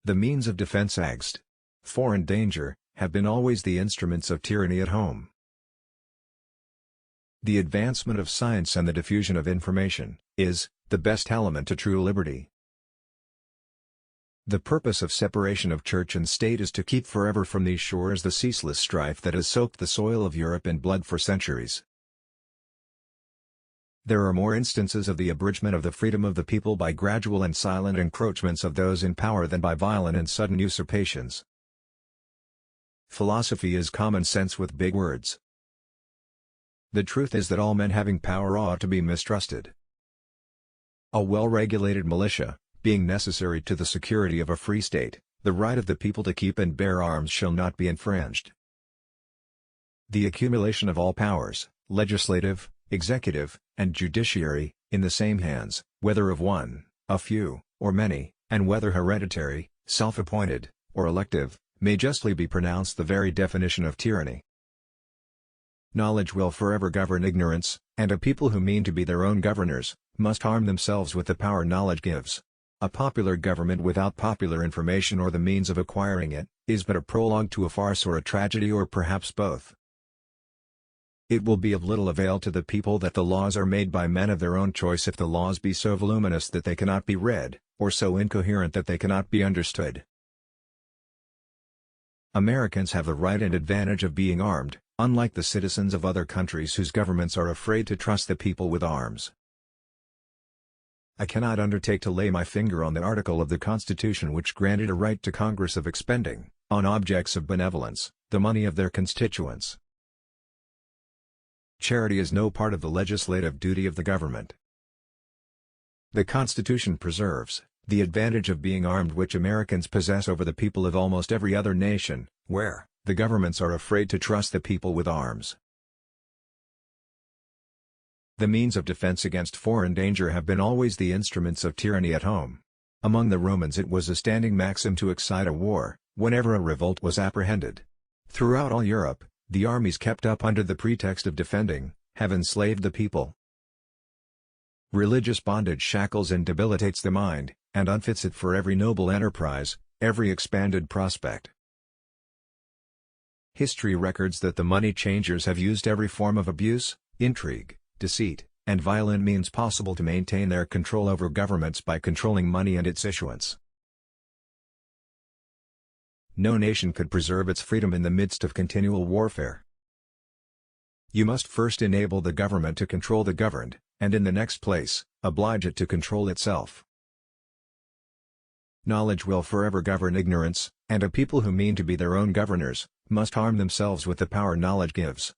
The means of defense against foreign danger have been always the instruments of tyranny at home. The advancement of science and the diffusion of information is the best element to true liberty. The purpose of separation of church and state is to keep forever from these shores the ceaseless strife that has soaked the soil of Europe in blood for centuries. There are more instances of the abridgment of the freedom of the people by gradual and silent encroachments of those in power than by violent and sudden usurpations. Philosophy is common sense with big words. The truth is that all men having power ought to be mistrusted. A well-regulated militia, being necessary to the security of a free state, the right of the people to keep and bear arms shall not be infringed. The accumulation of all powers, legislative, executive, and judiciary, in the same hands, whether of one, a few, or many, and whether hereditary, self-appointed, or elective, may justly be pronounced the very definition of tyranny. Knowledge will forever govern ignorance, and a people who mean to be their own governors, must arm themselves with the power knowledge gives. A popular government without popular information or the means of acquiring it, is but a prologue to a farce or a tragedy or perhaps both. It will be of little avail to the people that the laws are made by men of their own choice if the laws be so voluminous that they cannot be read, or so incoherent that they cannot be understood. Americans have the right and advantage of being armed, unlike the citizens of other countries whose governments are afraid to trust the people with arms. I cannot undertake to lay my finger on the article of the Constitution which granted a right to Congress of expending, on objects of benevolence, the money of their constituents. Charity is no part of the legislative duty of the government. The Constitution preserves the advantage of being armed which Americans possess over the people of almost every other nation, where the governments are afraid to trust the people with arms. The means of defense against foreign danger have been always the instruments of tyranny at home. Among the Romans it was a standing maxim to excite a war, whenever a revolt was apprehended. Throughout all Europe, the armies kept up under the pretext of defending, have enslaved the people. Religious bondage shackles and debilitates the mind, and unfits it for every noble enterprise, every expanded prospect. History records that the money changers have used every form of abuse, intrigue, deceit, and violent means possible to maintain their control over governments by controlling money and its issuance. No nation could preserve its freedom in the midst of continual warfare. You must first enable the government to control the governed, and in the next place, oblige it to control itself. Knowledge will forever govern ignorance, and a people who mean to be their own governors, must arm themselves with the power knowledge gives.